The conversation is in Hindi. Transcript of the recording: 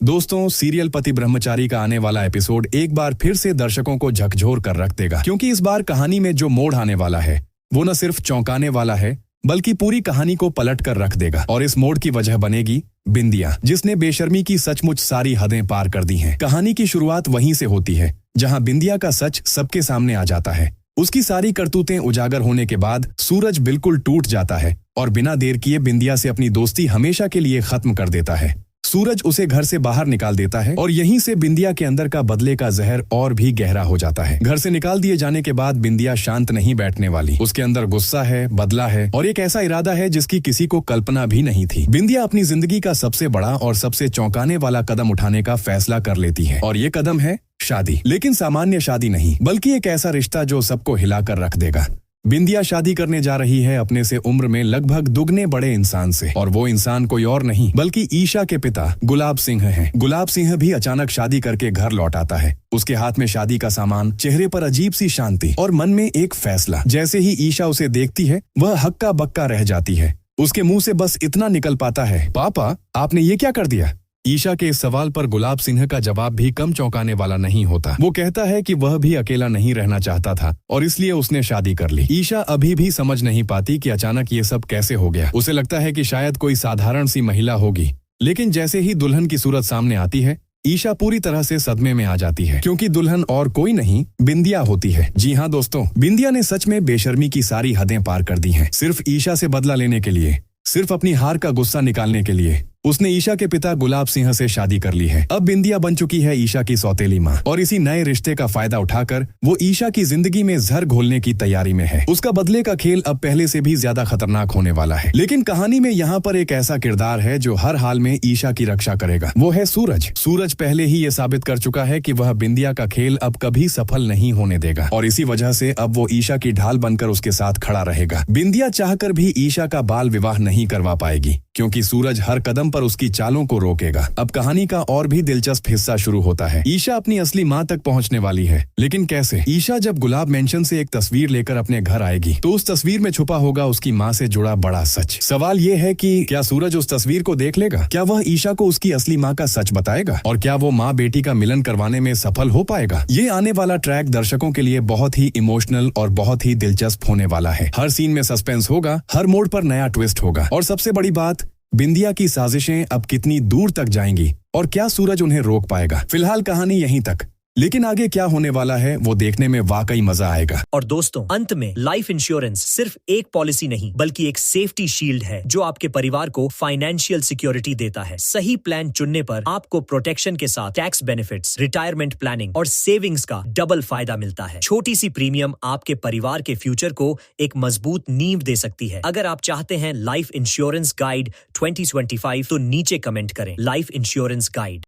दोस्तों, सीरियल पति ब्रह्मचारी का आने वाला एपिसोड एक बार फिर से दर्शकों को झकझोर कर रख देगा, क्योंकि इस बार कहानी में जो मोड़ आने वाला है वो न सिर्फ चौंकाने वाला है बल्कि पूरी कहानी को पलट कर रख देगा। और इस मोड़ की वजह बनेगी बिंदिया, जिसने बेशर्मी की सचमुच सारी हदें पार कर दी हैं। कहानी की शुरुआत वहीं से होती है जहां बिंदिया का सच सबके सामने आ जाता है। उसकी सारी करतूतें उजागर होने के बाद सूरज बिल्कुल टूट जाता है और बिना देर किए बिंदिया से अपनी दोस्ती हमेशा के लिए खत्म कर देता है। सूरज उसे घर से बाहर निकाल देता है और यहीं से बिंदिया के अंदर का बदले का जहर और भी गहरा हो जाता है। घर से निकाल दिए जाने के बाद बिंदिया शांत नहीं बैठने वाली। उसके अंदर गुस्सा है, बदला है और एक ऐसा इरादा है जिसकी किसी को कल्पना भी नहीं थी। बिंदिया अपनी जिंदगी का सबसे बड़ा और सबसे चौंकाने वाला कदम उठाने का फैसला कर लेती है और ये कदम है शादी। लेकिन सामान्य शादी नहीं, बल्कि एक ऐसा रिश्ता जो सबको हिलाकर रख देगा। बिंदिया शादी करने जा रही है अपने से उम्र में लगभग दुगने बड़े इंसान से, और वो इंसान कोई और नहीं बल्कि ईशा के पिता गुलाब सिंह हैं। गुलाब सिंह भी अचानक शादी करके घर लौट आता है। उसके हाथ में शादी का सामान, चेहरे पर अजीब सी शांति और मन में एक फैसला। जैसे ही ईशा उसे देखती है वह हक्का बक्का रह जाती है। उसके मुंह से बस इतना निकल पाता है, पापा आपने ये क्या कर दिया। ईशा के इस सवाल पर गुलाब सिंह का जवाब भी कम चौंकाने वाला नहीं होता। वो कहता है कि वह भी अकेला नहीं रहना चाहता था और इसलिए उसने शादी कर ली। ईशा अभी भी समझ नहीं पाती कि अचानक ये सब कैसे हो गया। उसे लगता है कि शायद कोई साधारण सी महिला होगी, लेकिन जैसे ही दुल्हन की सूरत सामने आती है ईशा पूरी तरह से सदमे में आ जाती है, क्योंकि दुल्हन और कोई नहीं बिंदिया होती है। जी हाँ दोस्तों, बिंदिया ने सच में बेशर्मी की सारी हदें पार कर दी हैं। सिर्फ ईशा से बदला लेने के लिए, सिर्फ अपनी हार का गुस्सा निकालने के लिए उसने ईशा के पिता गुलाब सिंह से शादी कर ली है। अब बिंदिया बन चुकी है ईशा की सौतेली माँ और इसी नए रिश्ते का फायदा उठाकर वो ईशा की जिंदगी में जहर घोलने की तैयारी में है। उसका बदले का खेल अब पहले से भी ज्यादा खतरनाक होने वाला है। लेकिन कहानी में यहाँ पर एक ऐसा किरदार है जो हर हाल में ईशा की रक्षा करेगा। वो है सूरज। सूरज पहले ही ये साबित कर चुका है कि वह बिंदिया का खेल अब कभी सफल नहीं होने देगा और इसी वजह से अब वो ईशा की ढाल बनकर उसके साथ खड़ा रहेगा। बिंदिया चाहकर भी ईशा का बाल विवाह नहीं करवा पाएगी, क्योंकि सूरज हर कदम पर उसकी चालों को रोकेगा। अब कहानी का और भी दिलचस्प हिस्सा शुरू होता है। ईशा अपनी असली माँ तक पहुँचने वाली है, लेकिन कैसे। ईशा जब गुलाब मेंशन से एक तस्वीर लेकर अपने घर आएगी तो उस तस्वीर में छुपा होगा उसकी माँ से जुड़ा बड़ा सच। सवाल ये है कि क्या सूरज उस तस्वीर को देख लेगा? क्या वह ईशा को उसकी असली माँ का सच बताएगा? और क्या वो माँ बेटी का मिलन करवाने में सफल हो पाएगा? ये आने वाला ट्रैक दर्शकों के लिए बहुत ही इमोशनल और बहुत ही दिलचस्प होने वाला है। हर सीन में सस्पेंस होगा, हर मोड़ पर नया ट्विस्ट होगा और सबसे बड़ी बात, बिंदिया की साजिशें अब कितनी दूर तक जाएंगी और क्या सूरज उन्हें रोक पाएगा। फिलहाल कहानी यहीं तक, लेकिन आगे क्या होने वाला है वो देखने में वाकई मजा आएगा। और दोस्तों, अंत में लाइफ इंश्योरेंस सिर्फ एक पॉलिसी नहीं बल्कि एक सेफ्टी शील्ड है जो आपके परिवार को फाइनेंशियल सिक्योरिटी देता है। सही प्लान चुनने पर आपको प्रोटेक्शन के साथ टैक्स बेनिफिट्स, रिटायरमेंट प्लानिंग और सेविंग्स का डबल फायदा मिलता है। छोटी सी प्रीमियम आपके परिवार के फ्यूचर को एक मजबूत नींव दे सकती है। अगर आप चाहते हैं लाइफ इंश्योरेंस गाइड 2025 तो नीचे कमेंट करें लाइफ इंश्योरेंस गाइड।